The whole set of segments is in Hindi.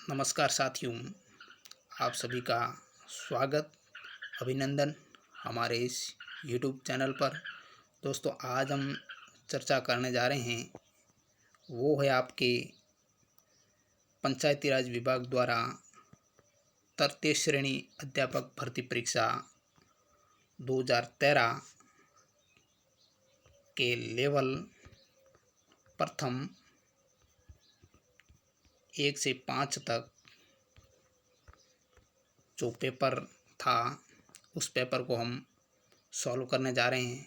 नमस्कार साथियों, आप सभी का स्वागत अभिनंदन हमारे इस YouTube चैनल पर। दोस्तों, आज हम चर्चा करने जा रहे हैं वो है आपके पंचायती राज विभाग द्वारा तृतीय श्रेणी अध्यापक भर्ती परीक्षा 2013 के लेवल प्रथम 1 से 5 तक जो पेपर था उस पेपर को हम सॉल्व करने जा रहे हैं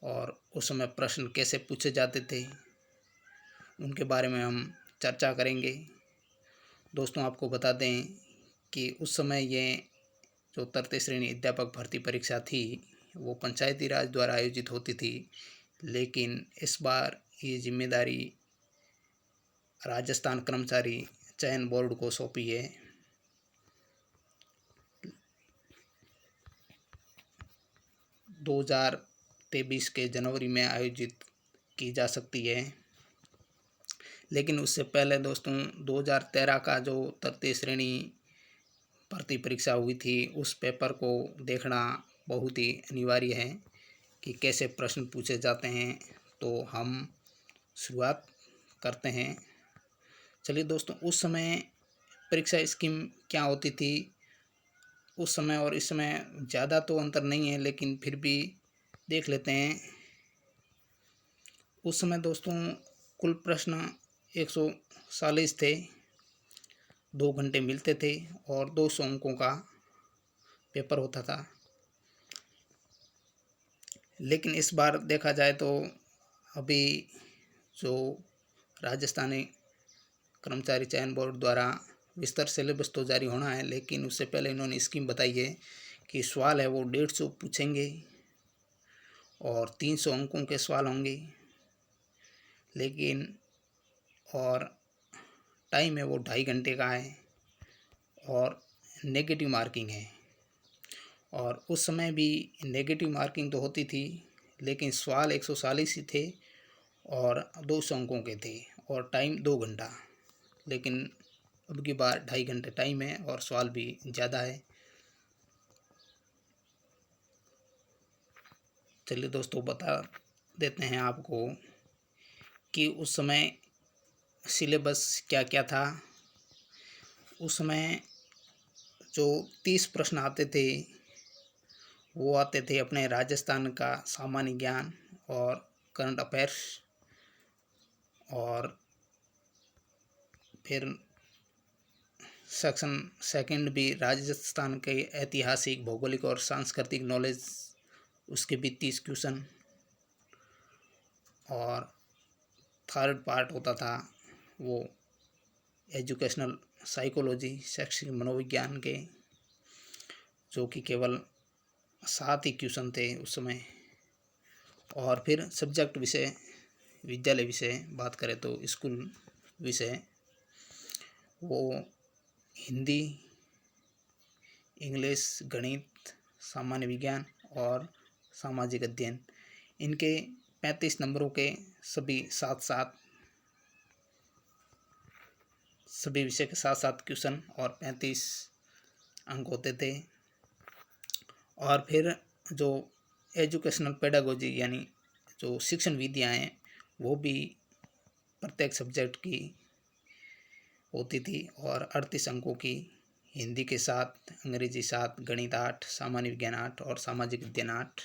और उस समय प्रश्न कैसे पूछे जाते थे उनके बारे में हम चर्चा करेंगे। दोस्तों, आपको बता दें कि उस समय ये जो तृतीय श्रेणी अध्यापक भर्ती परीक्षा थी वो पंचायती राज द्वारा आयोजित होती थी, लेकिन इस बार ये जिम्मेदारी राजस्थान कर्मचारी चयन बोर्ड को सौंपी है। 2023 के जनवरी में आयोजित की जा सकती है, लेकिन उससे पहले दोस्तों 2013 का जो तृतीय श्रेणी भर्ती परीक्षा हुई थी उस पेपर को देखना बहुत ही अनिवार्य है कि कैसे प्रश्न पूछे जाते हैं। तो हम शुरुआत करते हैं। चलिए दोस्तों, उस समय परीक्षा स्कीम क्या होती थी, उस समय और इस समय ज़्यादा तो अंतर नहीं है, लेकिन फिर भी देख लेते हैं। उस समय दोस्तों कुल प्रश्न 140 थे, 2 घंटे मिलते थे और 200 अंकों का पेपर होता था। लेकिन इस बार देखा जाए तो अभी जो राजस्थानी कर्मचारी चयन बोर्ड द्वारा विस्तार सिलेबस तो जारी होना है, लेकिन उससे पहले इन्होंने स्कीम बताई है कि सवाल है वो 150 पूछेंगे और 300 अंकों के सवाल होंगे, लेकिन और टाइम है वो 2.5 घंटे का है और नेगेटिव मार्किंग है। और उस समय भी नेगेटिव मार्किंग तो होती थी, लेकिन सवाल 140 ही थे और 200 अंकों के थे और टाइम 2 घंटा। लेकिन अब की बार 2.5 घंटे टाइम है और सवाल भी ज़्यादा है। चलिए दोस्तों, बता देते हैं आपको कि उस समय सिलेबस क्या क्या था। उस समय जो 30 प्रश्न आते थे वो आते थे अपने राजस्थान का सामान्य ज्ञान और करंट अफेयर्स, और फिर सेक्शन सेकंड भी राजस्थान के ऐतिहासिक, भौगोलिक और सांस्कृतिक नॉलेज, उसके भी 30 क्वेश्चन। और थर्ड पार्ट होता था वो एजुकेशनल साइकोलॉजी, शैक्षिक मनोविज्ञान के, जो कि केवल 7 ही क्वेश्चन थे उस समय। और फिर सब्जेक्ट विषय, विद्यालय विषय बात करें तो स्कूल विषय वो हिंदी, इंग्लिश, गणित, सामान्य विज्ञान और सामाजिक अध्ययन, इनके 35 नंबरों के सभी विषय के साथ साथ क्वेश्चन और 35 अंक होते थे। और फिर जो एजुकेशनल पेडागोजी यानी जो शिक्षण विधियाँ हैं वो भी प्रत्येक सब्जेक्ट की होती थी और 38 अंकों की, हिंदी के 7, अंग्रेजी 7, गणित 8, सामान्य विज्ञान 8 और सामाजिक अध्ययन 8।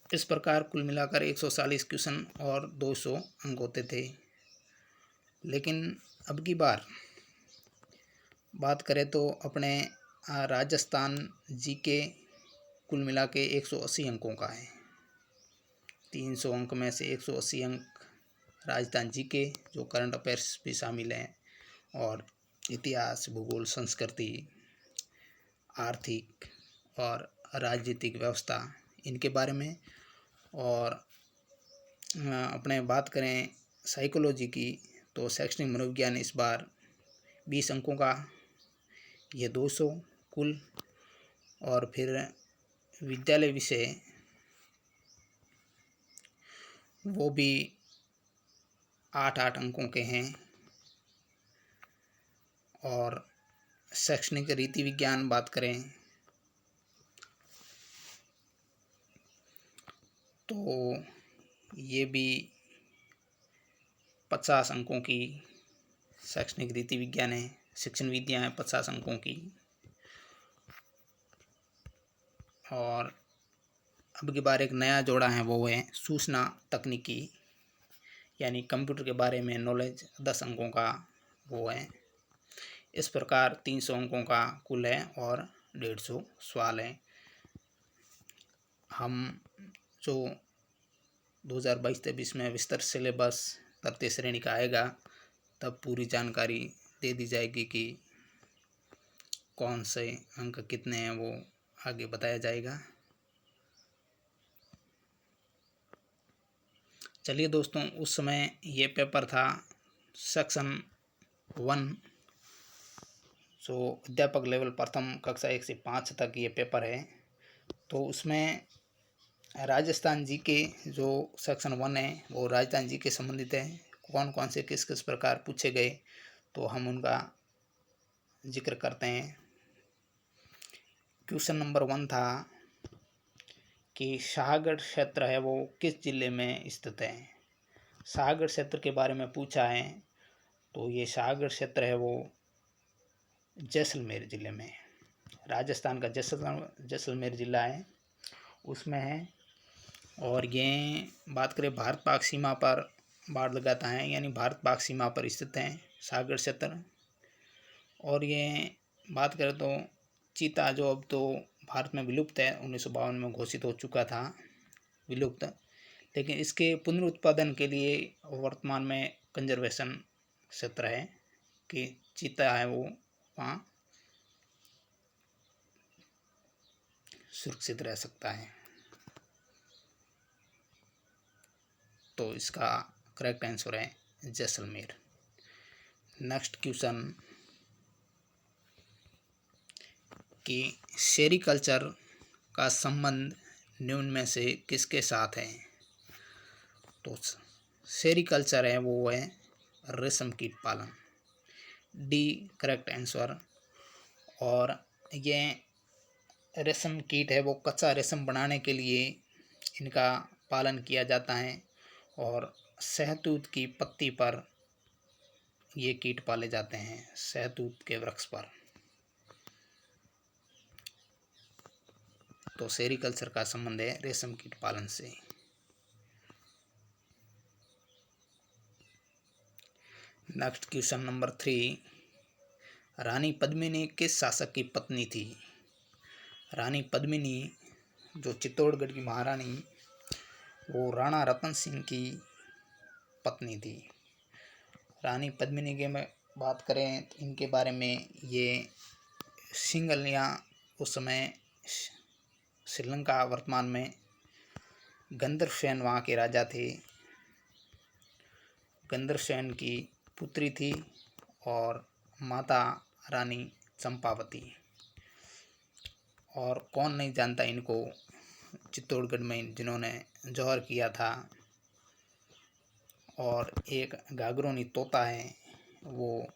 इस प्रकार कुल मिलाकर 140 क्वेश्चन और 200 अंक होते थे। लेकिन अब की बार बात करें तो अपने राजस्थान जीके कुल मिला के 180 अंकों का है। 300 अंक में से 180 अंक राजस्थान जीके, जो करंट अफेयर्स भी शामिल हैं, और इतिहास, भूगोल, संस्कृति, आर्थिक और राजनीतिक व्यवस्था, इनके बारे में। और अपने बात करें साइकोलॉजी की तो शैक्षणिक मनोविज्ञान इस बार 20 अंकों का, ये 200 कुल। और फिर विद्यालय विषय, वो भी 8-8 अंकों के हैं। और शैक्षणिक रीति विज्ञान बात करें तो ये भी 50 अंकों की शैक्षणिक रीति विज्ञान है। शिक्षण विधियाँ हैं 50 अंकों की। और अब की बार एक नया जोड़ा है, वो है सूचना तकनीकी, यानी कंप्यूटर के बारे में नॉलेज, 10 अंकों का वो है। इस प्रकार 300 अंकों का कुल है और 150 सवाल हैं। हम जो 2022-23 में विस्तृत सिलेबस तृतीय श्रेणी का आएगा, तब पूरी जानकारी दे दी जाएगी कि कौन से अंक कितने हैं, वो आगे बताया जाएगा। चलिए दोस्तों, उस समय ये पेपर था सेक्शन 1, जो अध्यापक लेवल प्रथम कक्षा 1 से 5 तक ये पेपर है। तो उसमें राजस्थान जी के जो सेक्शन 1 है वो राजस्थान जी के संबंधित है। कौन कौन से किस किस प्रकार पूछे गए, तो हम उनका जिक्र करते हैं। क्वेश्चन नंबर 1 था कि शाहगढ़ क्षेत्र है वो किस जिले में स्थित है। शाहगढ़ क्षेत्र के बारे में पूछा है, तो ये शाहगढ़ क्षेत्र है वो जैसलमेर ज़िले में, राजस्थान का जैसलमेर ज़िला है उसमें है। और ये बात करें भारत पाक सीमा पर बाड़ लगाता है, यानी भारत पाक सीमा पर स्थित है शाहगढ़ क्षेत्र। और ये बात करें तो चीता, जो अब तो भारत में विलुप्त है, 1952 में घोषित हो चुका था विलुप्त, लेकिन इसके पुनरुत्पादन के लिए वर्तमान में कंजर्वेशन क्षेत्र है कि चीता है वो वहाँ सुरक्षित रह सकता है। तो इसका करेक्ट आंसर है जैसलमेर। नेक्स्ट क्वेश्चन कि सेरीकल्चर का संबंध निम्न में से किसके साथ है। तो सेरीकल्चर है वो है रेशम कीट पालन, डी करेक्ट आंसर। और ये रेशम कीट है वो कच्चा रेशम बनाने के लिए इनका पालन किया जाता है, और शहतूत की पत्ती पर ये कीट पाले जाते हैं, शहतूत के वृक्ष पर। तो सेरीकल्चर का संबंध है रेशम कीट पालन से। नेक्स्ट क्वेश्चन नंबर 3, रानी पद्मिनी किस शासक की पत्नी थी। रानी पद्मिनी जो चित्तौड़गढ़ की महारानी, वो राणा रतन सिंह की पत्नी थी। रानी पद्मिनी के में बात करें तो इनके बारे में, ये सिंघल या उस समय श्रीलंका वर्तमान में गंधर्वसेन वहाँ के राजा थे, गंधर्वसेन की पुत्री थी, और माता रानी चंपावती। और कौन नहीं जानता इनको, चित्तौड़गढ़ में जिन्होंने जौहर किया था। और एक गागरोनी तोता है वो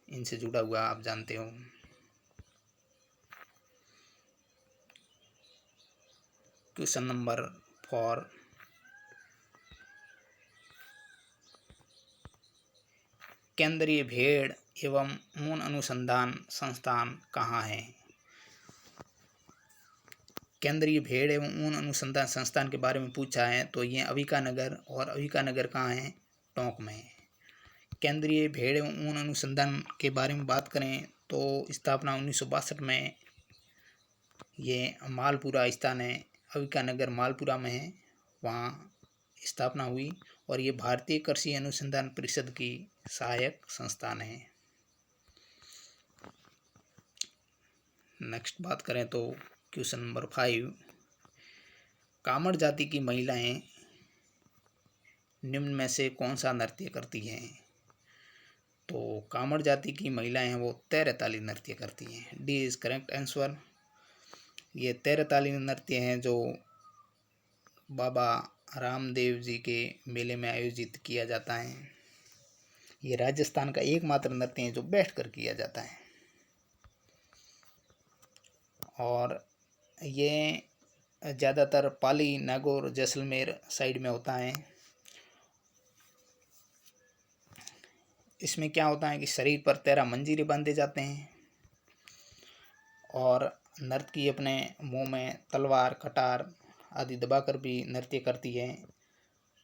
इनसे जुड़ा हुआ, आप जानते हो। क्वेश्चन नंबर 4, केंद्रीय भेड़ एवं ऊन अनुसंधान संस्थान कहाँ है। केंद्रीय भेड़ एवं ऊन अनुसंधान संस्थान के बारे में पूछा है, तो ये अविका नगर, और अविका नगर कहाँ है, टोंक में है। केंद्रीय भेड़ एवं ऊन अनुसंधान के बारे में बात करें तो स्थापना 1962 में ये मालपुरा स्थान है, अविका नगर मालपुरा में है, वहाँ स्थापना हुई। और ये भारतीय कृषि अनुसंधान परिषद की सहायक संस्थान है। नेक्स्ट बात करें तो क्वेश्चन नंबर 5, कामड़ जाति की महिलाएं निम्न में से कौन सा नृत्य करती हैं। तो कामड़ जाति की महिलाएं हैं वो तेरताली नृत्य करती हैं, डी इज करेक्ट आंसर। ये तेरताली नृत्य हैं जो बाबा रामदेव जी के मेले में आयोजित किया जाता है। ये राजस्थान का एकमात्र नृत्य है जो बैठकर किया जाता है और ये ज़्यादातर पाली, नागौर, जैसलमेर साइड में होता है। इसमें क्या होता है कि शरीर पर 13 मंजीरे बांधे जाते हैं और नर्तकी अपने मुंह में तलवार, कटार आदि दबाकर भी नृत्य करती है,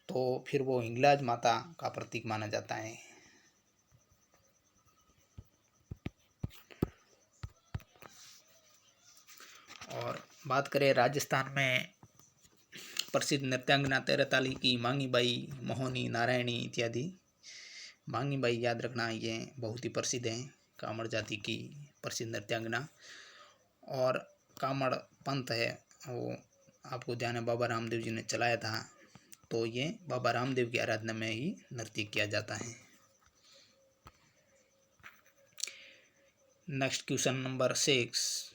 तो फिर वो हिंगलाज माता का प्रतीक माना जाता है। और बात करें राजस्थान में प्रसिद्ध नृत्यांगना तेरताली की मांगी बाई, मोहनी, नारायणी इत्यादि। मांगी बाई याद रखना, ये बहुत ही प्रसिद्ध हैं, कामड़ जाति की प्रसिद्ध नृत्यांगना। और कामड़ पंथ है वो आपको ध्यान है बाबा रामदेव जी ने चलाया था, तो ये बाबा रामदेव की आराधना में ही नृत्य किया जाता है। नेक्स्ट क्वेश्चन नंबर 6,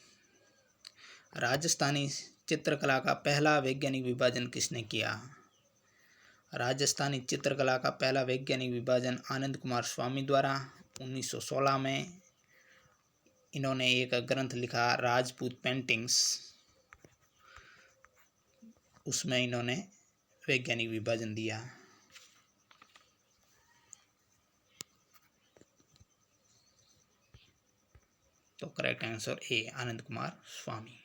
राजस्थानी चित्रकला का पहला वैज्ञानिक विभाजन किसने किया? राजस्थानी चित्रकला का पहला वैज्ञानिक विभाजन आनंद कुमार स्वामी द्वारा 1916 में। इन्होंने एक ग्रंथ लिखा राजपूत पेंटिंग्स, उसमें इन्होंने वैज्ञानिक विभाजन दिया। तो correct answer A, Anand Kumar Swami.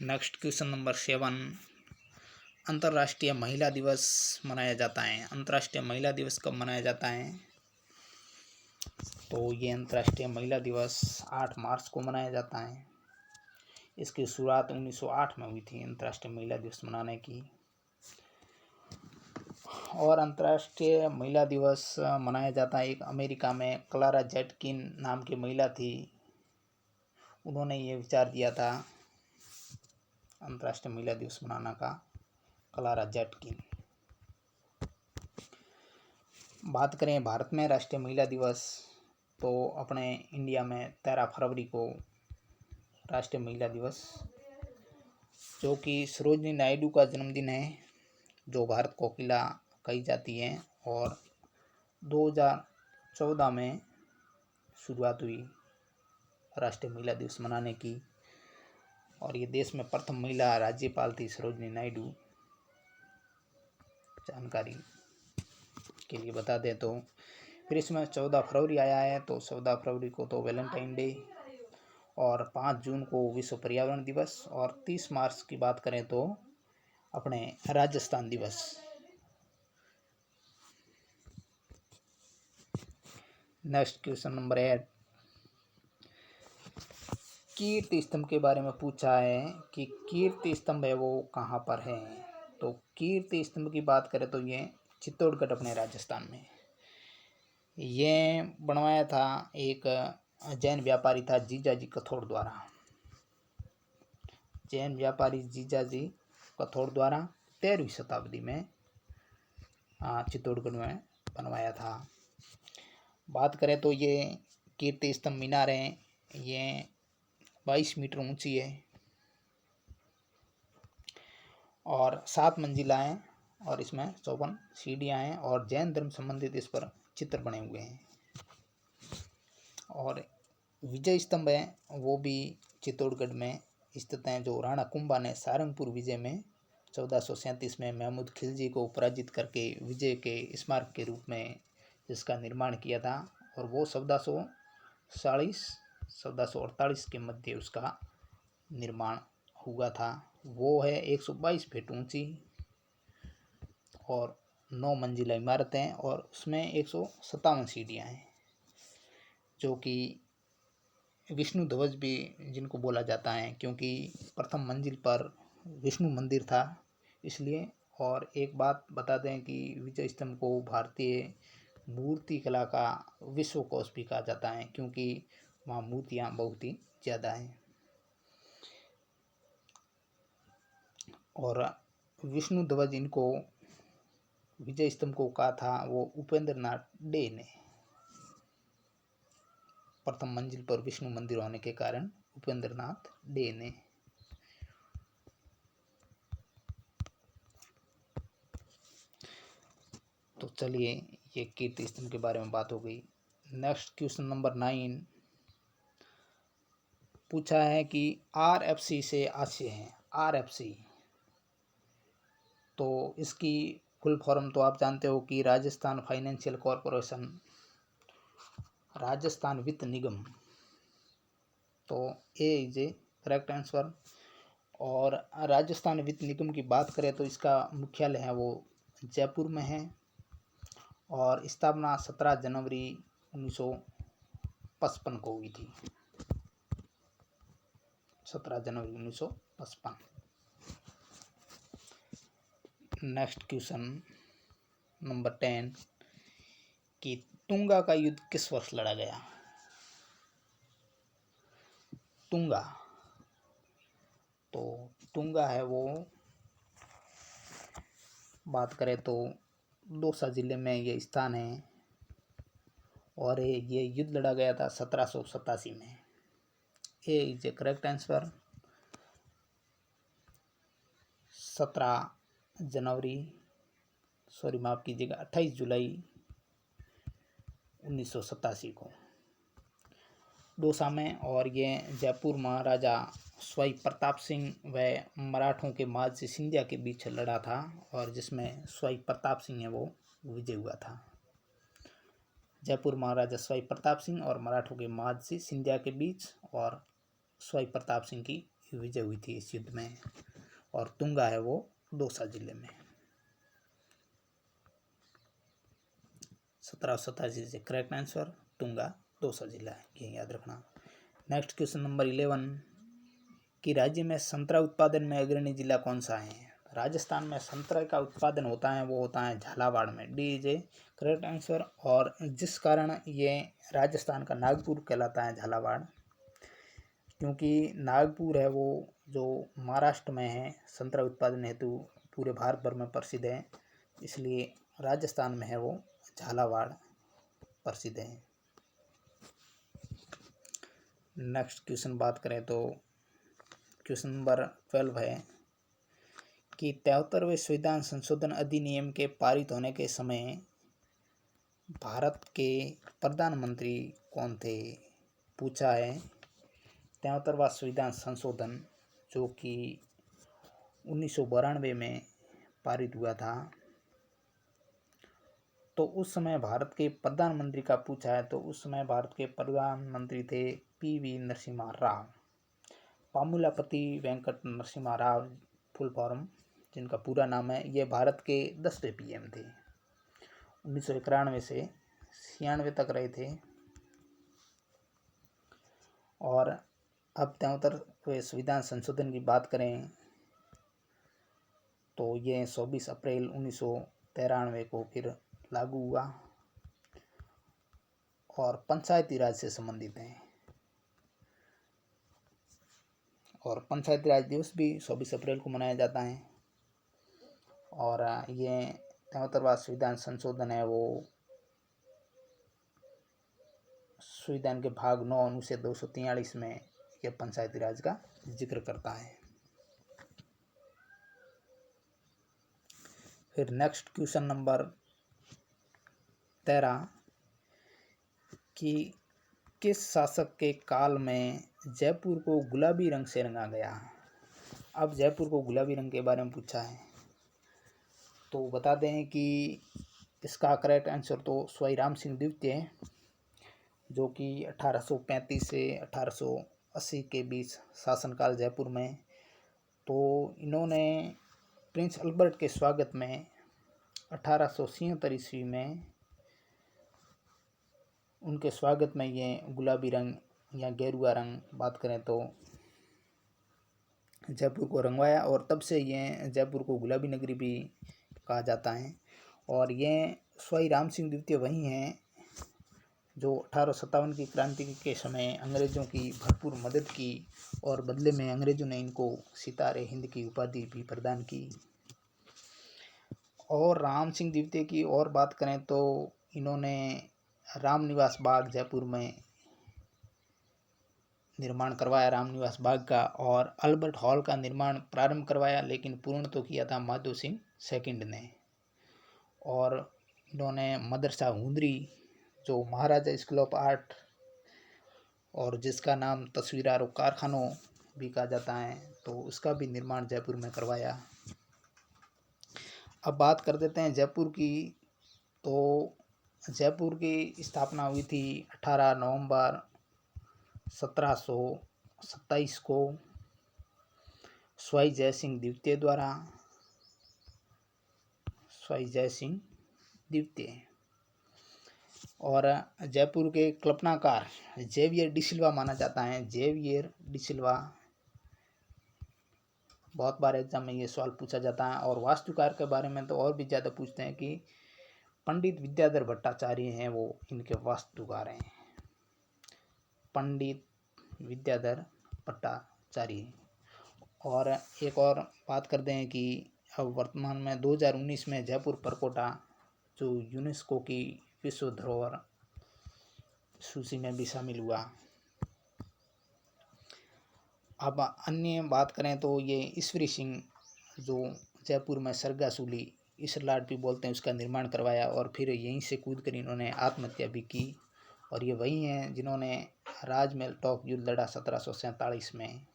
Next question number 7, अंतर्राष्ट्रीय महिला दिवस मनाया जाता है। अंतर्राष्ट्रीय महिला दिवस कब मनाया जाता है? तो ये अंतर्राष्ट्रीय महिला दिवस 8 मार्च को मनाया जाता है। इसकी शुरुआत 1908 में हुई थी अंतर्राष्ट्रीय महिला दिवस मनाने की। और अंतर्राष्ट्रीय महिला दिवस मनाया जाता है, एक अमेरिका में क्लारा जेटकिन नाम की महिला थी, उन्होंने ये विचार दिया था अंतर्राष्ट्रीय महिला दिवस मनाने का, क्लारा जेटकिन। बात करें भारत में राष्ट्रीय महिला दिवस, तो अपने इंडिया में 13 फरवरी को राष्ट्रीय महिला दिवस, जो कि सरोजिनी नायडू का जन्मदिन है, जो भारत कोकिला कही जाती है। और 2014 में शुरुआत हुई राष्ट्रीय महिला दिवस मनाने की, और ये देश में प्रथम महिला राज्यपाल थी सरोजिनी नायडू। जानकारी के लिए बता दें तो फिर इसमें 14 फरवरी आया है, तो 14 फरवरी को तो वैलेंटाइन डे, और 5 जून को विश्व पर्यावरण दिवस, और 30 मार्च की बात करें तो अपने राजस्थान दिवस। नेक्स्ट क्वेश्चन नंबर 8, कीर्ति स्तंभ के बारे में पूछा है कि कीर्ति स्तंभ है वो कहाँ पर है? तो कीर्ति स्तंभ की बात करें तो ये चित्तौड़गढ़ अपने राजस्थान में। ये बनवाया था एक जैन व्यापारी था जीजाजी कथोड़ द्वारा। जैन व्यापारी जीजाजी कथोड़ द्वारा 13वीं शताब्दी में चित्तौड़गढ़ में बनवाया था। बात करें तो ये कीर्ति स्तंभ मीनारें ये 22 मीटर ऊंची है और 7 मंजिला है, और इसमें 54 सीढ़ियाँ हैं, और जैन धर्म संबंधित इस पर चित्र बने हुए हैं। और विजय स्तंभ है वो भी चित्तौड़गढ़ में स्थित हैं, जो राणा कुंभा ने सारंगपुर विजय में 1437 में महमूद खिलजी को पराजित करके विजय के स्मारक के रूप में जिसका निर्माण किया था, और वो 1448 के मध्य उसका निर्माण हुआ था। वो है 122 फीट ऊंची और 9 मंजिला इमारत हैं, और उसमें 157 सीढ़ियाँ हैं, जो कि विष्णु ध्वज भी जिनको बोला जाता है, क्योंकि प्रथम मंजिल पर विष्णु मंदिर था इसलिए। और एक बात बता दें कि विजय स्तंभ को भारतीय मूर्ति कला का विश्व कोश भी कहा जाता है, क्योंकि वहाँ मूर्तियाँ बहुत ही ज़्यादा हैं। और विष्णु ध्वज इनको विजय स्तंभ को कहा था वो उपेंद्र नाथ डे ने। प्रथम मंजिल पर विष्णु मंदिर होने के कारण उपेंद्र नाथ डे ने। तो चलिए, ये कीर्ति स्तंभ के बारे में बात हो गई। नेक्स्ट क्वेश्चन नंबर 9 पूछा है कि RFC से आशय है। RFC तो इसकी फुल फॉर्म तो आप जानते हो कि राजस्थान फाइनेंशियल कॉरपोरेशन, राजस्थान वित्त निगम। तो ए इज ए करेक्ट आंसर। और राजस्थान वित्त निगम की बात करें तो इसका मुख्यालय है वो जयपुर में है और स्थापना 17 जनवरी 1955 को हुई थी। 17 जनवरी 1955। नेक्स्ट क्वेश्चन नंबर 10 कि तुंगा का युद्ध किस वर्ष लड़ा गया। तुंगा, तो तुंगा है वो, बात करें तो दौसा जिले में ये स्थान है और ये युद्ध लड़ा गया था 1787 में। A is a correct answer. 17 जनवरी, सॉरी माफ कीजिएगा, 28 जुलाई 1987 को दौसा में। और ये जयपुर महाराजा स्वाई प्रताप सिंह व मराठों के महाजी सिंधिया के बीच लड़ा था और जिसमें स्वाई प्रताप सिंह है वो विजय हुआ था। जयपुर महाराजा स्वाई प्रताप सिंह और मराठों के महाजी सिंधिया के बीच, और स्वाई प्रताप सिंह की विजय हुई थी इस युद्ध में। और तुंगा है वो दौसा जिले में। 1787 से करेक्ट आंसर, तुंगा दौसा जिला है, ये याद रखना। नेक्स्ट क्वेश्चन नंबर 11 कि राज्य में संतरा उत्पादन में अग्रणी जिला कौन सा है। राजस्थान में संतरे का उत्पादन होता है वो होता है झालावाड़ में। D is a correct answer. और जिस कारण ये राजस्थान का नागपुर कहलाता है झालावाड़, क्योंकि नागपुर है वो जो महाराष्ट्र में है, संतरा उत्पादन हेतु पूरे भारत भर में प्रसिद्ध है, इसलिए राजस्थान में है वो झालावाड़ प्रसिद्ध है। नेक्स्ट क्वेश्चन बात करें तो क्वेश्चन नंबर 12 है कि 73वें संविधान संशोधन अधिनियम के पारित होने के समय भारत के प्रधानमंत्री कौन थे। पूछा है 73वां संविधान संशोधन जो कि 1992 में पारित हुआ था, तो उस समय भारत के प्रधानमंत्री का पूछा है तो उस समय भारत के प्रधानमंत्री थे PV Narasimha Rao, Pamulaparthi Venkata Narasimha Rao full form जिनका पूरा नाम है। ये भारत के 10वें PM थे। 1991 से 96 तक रहे थे। और अब 73वें संविधान संशोधन की बात करें तो ये 24 अप्रैल 1993 को फिर लागू हुआ और पंचायती राज से संबंधित है। और पंचायती राज दिवस भी 24 अप्रैल को मनाया जाता है। और ये 73वां संविधान संशोधन है वो संविधान के भाग 9 अनुच्छेद 243 में यह पंचायती राज का जिक्र करता है। फिर नेक्स्ट क्वेश्चन नंबर 13 कि किस शासक के काल में जयपुर को गुलाबी रंग से रंगा गया। अब जयपुर को गुलाबी रंग के बारे में पूछा है तो बता दें कि इसका करेक्ट आंसर तो स्वाई राम सिंह द्वितीय, जो कि 1835 से 1880 के बीच शासनकाल जयपुर में। तो इन्होंने प्रिंस अल्बर्ट के स्वागत में 1876 ईस्वी में उनके स्वागत में ये गुलाबी रंग या गेरुआ रंग बात करें तो जयपुर को रंगवाया और तब से ये जयपुर को गुलाबी नगरी भी कहा जाता है। और ये स्वाई राम सिंह द्वितीय वही हैं जो 1857 की क्रांति के समय अंग्रेज़ों की भरपूर मदद की और बदले में अंग्रेज़ों ने इनको सितारे हिंद की उपाधि भी प्रदान की। और राम सिंह द्वितीय की और बात करें तो इन्होंने रामनिवास बाग जयपुर में निर्माण करवाया, रामनिवास बाग का, और अल्बर्ट हॉल का निर्माण प्रारंभ करवाया, लेकिन पूर्ण तो किया था माधो सिंह सेकंड ने। और इन्होंने मदरसा हुंदरी, जो महाराजा स्कूल ऑफ आर्ट और जिसका नाम तस्वीरार कारखानों भी कहा जाता है, तो उसका भी निर्माण जयपुर में करवाया। अब बात कर देते हैं जयपुर की। तो जयपुर की स्थापना हुई थी 18 नवंबर 1727 को स्वाई जय सिंह द्वितीय द्वारा। स्वाई जय सिंह द्वितीय। और जयपुर के कल्पनाकार जेवियर डिसिल्वा माना जाता है। जेवियर डिसिल्वा, बहुत बार एग्जाम में ये सवाल पूछा जाता है। और वास्तुकार के बारे में तो और भी ज़्यादा पूछते हैं कि पंडित विद्याधर भट्टाचार्य हैं, वो इनके वास्तुकार हैं। पंडित विद्याधर भट्टाचार्य। और एक और बात कर दें कि अब वर्तमान में 2019 में जयपुर परकोटा जो यूनेस्को की विश्व धरोहर सूची में भी शामिल हुआ। अब अन्य बात करें तो ये ईश्वरी सिंह, जो जयपुर में सरगासूली ईश्वरलाट भी बोलते हैं, उसका निर्माण करवाया और फिर यहीं से कूद कर इन्होंने आत्महत्या भी की। और ये वही हैं जिन्होंने राजमहल टॉक युद्ध लड़ा 1747 में,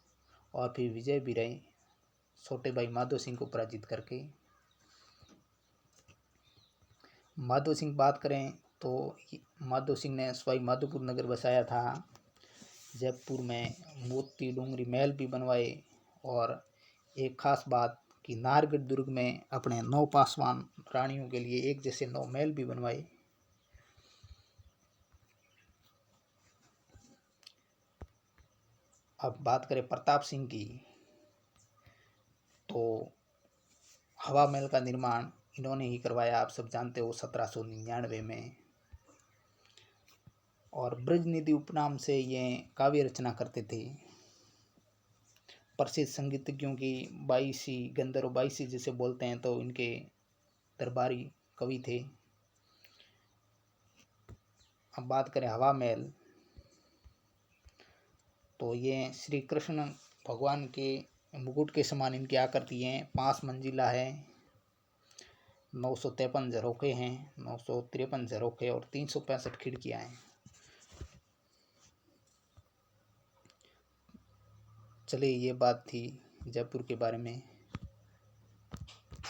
और फिर विजय भी रहे छोटे भाई माधो सिंह को पराजित करके। माधो सिंह बात करें तो माधो सिंह ने सवाई माधोपुर नगर बसाया था। जयपुर में मोती डूंगरी महल भी बनवाए। और एक खास बात कि नाहरगढ़ दुर्ग में अपने 9 पासवान रानियों के लिए एक जैसे 9 महल भी बनवाए। अब बात करें प्रताप सिंह की, तो हवा महल का निर्माण इन्होंने ही करवाया, आप सब जानते हो, 1799 में। और ब्रजनिधि उपनाम से ये काव्य रचना करते थे। प्रसिद्ध संगीतज्ञों की बाईसी, गंधर्व बाईसी जिसे बोलते हैं, तो इनके दरबारी कवि थे। अब बात करें हवा महल, तो ये श्री कृष्ण भगवान के मुकुट के समान इनकी आकृति है। 5 मंजिला है, 953 झरोखे हैं, 953 झरोखे और 365 खिड़कियां हैं। चलिए, ये बात थी जयपुर के बारे में।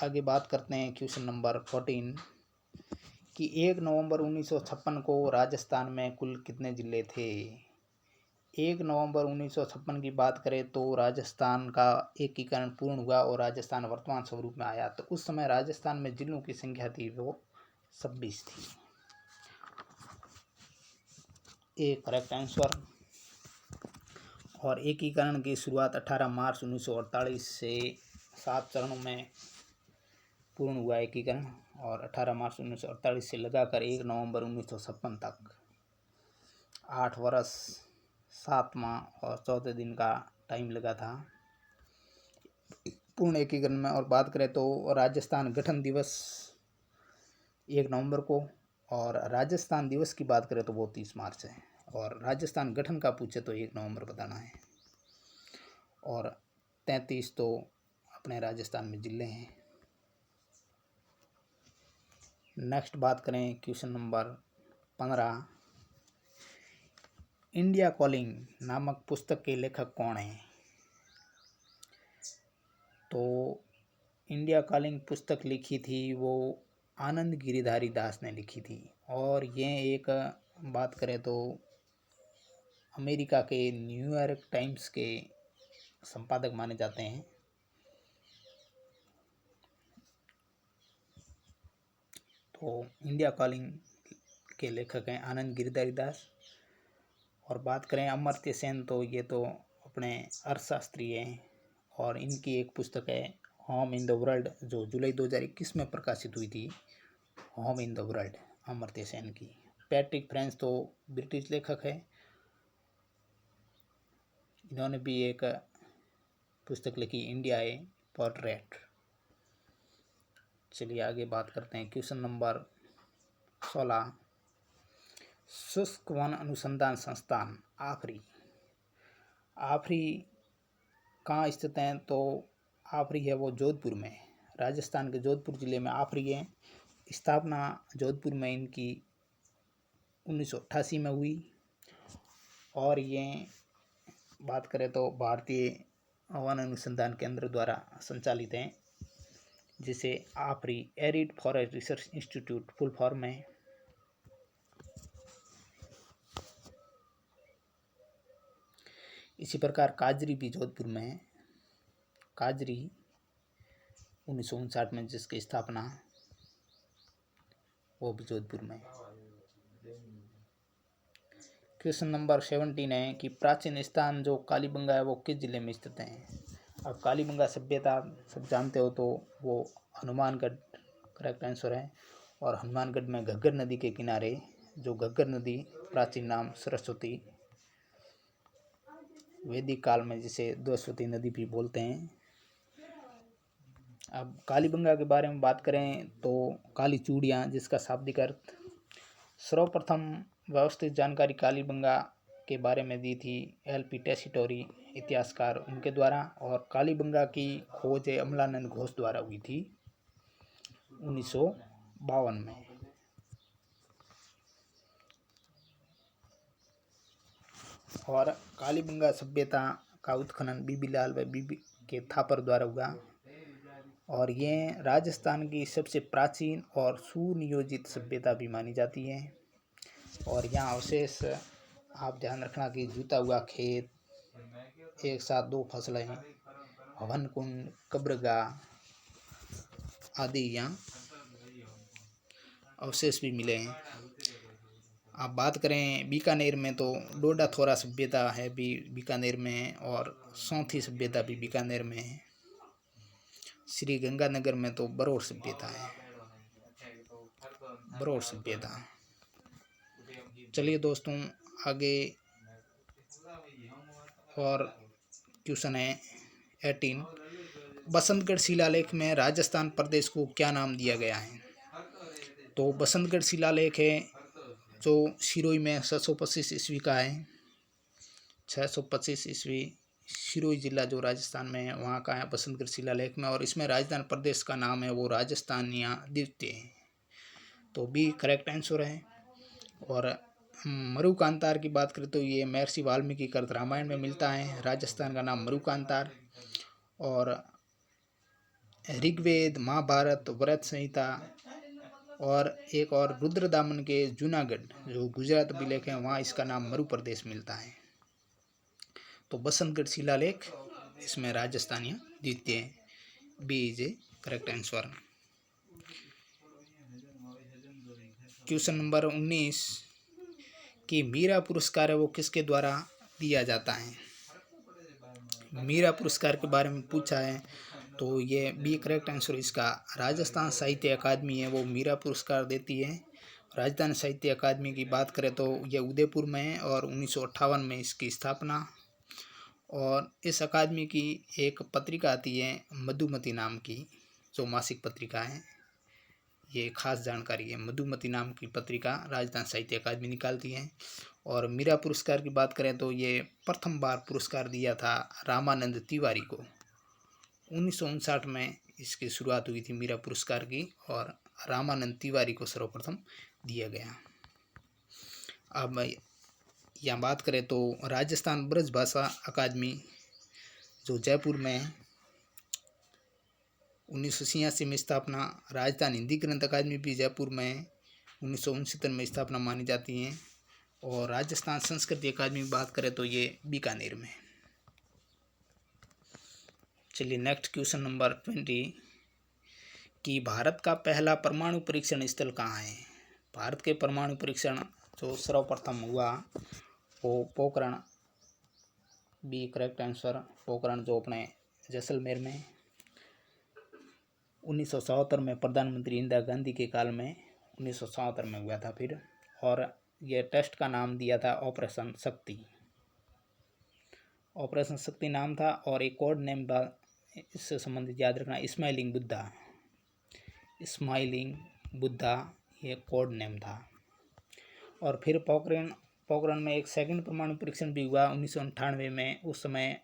आगे बात करते हैं क्वेश्चन नंबर 14 कि 1 नवंबर 1956 को राजस्थान में कुल कितने जिले थे। 1 नवंबर 1956 की बात करें तो राजस्थान का एकीकरण पूर्ण हुआ और राजस्थान वर्तमान स्वरूप में आया। तो उस समय राजस्थान में जिलों की संख्या थी वो 26 थी। ए करेक्ट आंसर। और एकीकरण की शुरुआत 18 मार्च 1948 से 7 चरणों में पूर्ण हुआ एकीकरण। और 18 मार्च 1948 से लगाकर 1 नवंबर 1956 तक 8 वर्ष 7 माह और 14 दिन का टाइम लगा था पूर्ण एकीकरण में। और बात करें तो राजस्थान गठन दिवस 1 नवंबर को, और राजस्थान दिवस की बात करें तो वो 30 मार्च है। और राजस्थान गठन का पूछे तो 1 नवंबर बताना है। और 33 तो अपने राजस्थान में जिले हैं। नेक्स्ट बात करें क्वेश्चन नंबर 15, इंडिया कॉलिंग नामक पुस्तक के लेखक कौन हैं। तो इंडिया कॉलिंग पुस्तक लिखी थी वो आनंद गिरिधारी दास ने लिखी थी। और ये एक बात करें तो अमेरिका के न्यूयॉर्क टाइम्स के संपादक माने जाते हैं। तो इंडिया कॉलिंग के लेखक हैं आनंद गिरिधारी दास। और बात करें अमर्त्य सेन, तो ये तो अपने अर्थशास्त्री हैं। और इनकी एक पुस्तक है होम इन द वर्ल्ड, जो जुलाई 2021 में प्रकाशित हुई थी, home in the world, Amartya Sen की। पैट्रिक फ्रेंच तो ब्रिटिश लेखक है, इन्होंने भी एक पुस्तक लिखी इंडिया ए पोर्ट्रेट। चलिए आगे बात करते हैं क्वेश्चन नंबर 16, शुष्क वन अनुसंधान संस्थान आफरी कहाँ स्थित हैं। तो आफरी है वो जोधपुर में, राजस्थान के जोधपुर जिले में आफरी है। स्थापना जोधपुर में इनकी 1988 में हुई। और ये बात करें तो भारतीय वन अनुसंधान केंद्र द्वारा संचालित हैं, जिसे AFRI arid forest research institute full form है। इसी प्रकार काजरी भी जोधपुर में है। काजरी 1959 में जिसकी स्थापना, वो भी जोधपुर में है। क्वेश्चन नंबर 17 है कि प्राचीन स्थान जो कालीबंगा है वो किस जिले में स्थित है। अब कालीबंगा सभ्यता सब जानते हो, तो वो हनुमानगढ़ करेक्ट आंसर है। और हनुमानगढ़ में घग्गर नदी के किनारे, जो घग्गर नदी प्राचीन नाम सरस्वती, वैदिक काल में जिसे द्वैस्वती नदी भी बोलते हैं। अब कालीबंगा के बारे में बात करें तो काली चूड़ियाँ, जिसका शाब्दिक अर्थ, सर्वप्रथम व्यवस्थित जानकारी कालीबंगा के बारे में दी थी LP टेसीटोरी इतिहासकार उनके द्वारा। और कालीबंगा की खोज अमलानंद घोष द्वारा हुई थी 1952 में। और कालीबंगा सभ्यता का उत्खनन बीबीलाल व बीबी के थापर द्वारा हुआ। और ये राजस्थान की सबसे प्राचीन और सुनियोजित सभ्यता भी मानी जाती है। और यहाँ अवशेष आप ध्यान रखना कि जुता हुआ खेत, एक साथ 2 फसलें, हवन कुंड, कब्रगाह आदि यहाँ अवशेष भी मिले हैं। आप बात करें बीकानेर में तो डोडाथोरा सभ्यता है भी बीकानेर में है, और सौंथी सभ्यता भी बीकानेर में है। श्री गंगानगर में तो बरौर सभ्यता है, बरौर सभ्यता। चलिए दोस्तों आगे और क्वेश्चन है 18, बसंतगढ़ शिलालेख में राजस्थान प्रदेश को क्या नाम दिया गया है। तो बसंतगढ़ शिलालेख है जो सिरोही में 625 ईस्वी का है। 625 ईस्वी सिरोही जिला जो राजस्थान में है वहाँ का है बसंतगढ़ शिलालेख में। और इसमें राजस्थान प्रदेश का नाम है वो राजस्थानिया द्वितीय है, तो बी करेक्ट आंसर है। और मरुकांतार की बात करें तो ये महर्षि वाल्मीकि कृत रामायण में मिलता है। राजस्थान का नाम मरुकांतार। और ऋग्वेद, महाभारत, व्रत संहिता और एक और रुद्रदामन के जूनागढ़ जो गुजरात अभिलेख है वहाँ इसका नाम मरु प्रदेश मिलता है। तो बसंतगढ़ शिलालेख इसमें राजस्थानिया द्वितीय, B is a correct answer. Question number 19 कि मीरा पुरस्कार है वो किसके द्वारा दिया जाता है। मीरा पुरस्कार के बारे में पूछा है, तो ये बी करेक्ट आंसर इसका। राजस्थान साहित्य अकादमी है वो मीरा पुरस्कार देती है। राजस्थान साहित्य अकादमी की बात करें तो ये उदयपुर में है और 1958 में इसकी स्थापना। और इस अकादमी की एक पत्रिका आती है मधुमती नाम की, जो मासिक पत्रिका है। ये खास जानकारी है, मधुमती नाम की पत्रिका राजस्थान साहित्य अकादमी निकालती है। और मीरा पुरस्कार की बात करें तो ये प्रथम बार पुरस्कार दिया था रामानंद तिवारी को। 1959 में इसकी शुरुआत हुई थी मीरा पुरस्कार की, और रामानंद तिवारी को सर्वप्रथम दिया गया। अब यहाँ बात करें तो राजस्थान ब्रज भाषा अकादमी जो जयपुर में है 1986 में स्थापना। राजस्थान हिंदी ग्रंथ अकादमी भी जयपुर में है, 1969 में स्थापना मानी जाती है। और राजस्थान संस्कृति अकादमी की बात करें तो ये बीकानेर में। चलिए नेक्स्ट क्वेश्चन नंबर 20 कि भारत का पहला परमाणु परीक्षण स्थल कहाँ है। भारत के परमाणु परीक्षण जो सर्वप्रथम हुआ वो Pokhran, B correct answer. Pokhran जो अपने जैसलमेर में 1977 में प्रधानमंत्री इंदिरा गांधी के काल में 1977 में हुआ था फिर। और यह टेस्ट का नाम दिया था ऑपरेशन शक्ति, ऑपरेशन शक्ति नाम था। और एक कोड नेम इससे संबंधित याद रखना स्माइलिंग बुद्धा, स्माइलिंग बुद्धा ये कोड नेम था। और फिर पोखरण में एक सेकंड परमाणु परीक्षण भी हुआ 1998 में। उस समय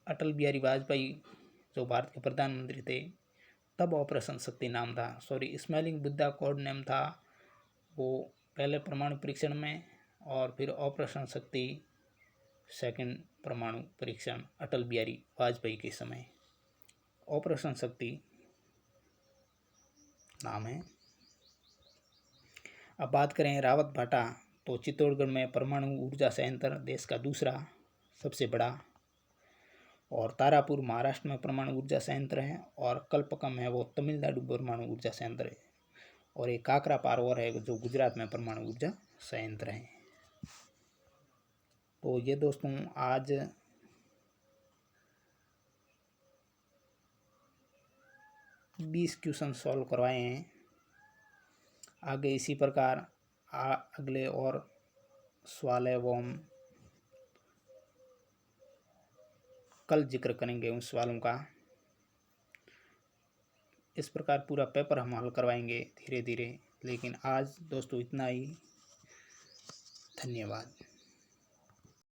अटल बिहारी वाजपेयी जो भारत के प्रधानमंत्री थे, तब ऑपरेशन शक्ति नाम था। Sorry, smiling Buddha code name था वो पहले परमाणु परीक्षण में, और फिर ऑपरेशन शक्ति सेकंड परमाणु परीक्षण अटल बिहारी वाजपेयी के समय ऑपरेशन शक्ति नाम है। अब बात करें रावत भाटा, तो चित्तौड़गढ़ में परमाणु ऊर्जा संयंत्र देश का दूसरा सबसे बड़ा, और तारापुर महाराष्ट्र में परमाणु ऊर्जा संयंत्र है, और कल्पकम है वो तमिलनाडु परमाणु ऊर्जा संयंत्र है, और एक काकरा पारोवर है जो गुजरात में परमाणु ऊर्जा संयंत्र है। तो ये दोस्तों आज बीस क्वेश्चन सॉल्व करवाए हैं। आगे इसी प्रकार अगले और सवाल है वो हम कल जिक्र करेंगे उन सवालों का। इस प्रकार पूरा पेपर हम हल करवाएंगे धीरे धीरे, लेकिन आज दोस्तों इतना ही। धन्यवाद।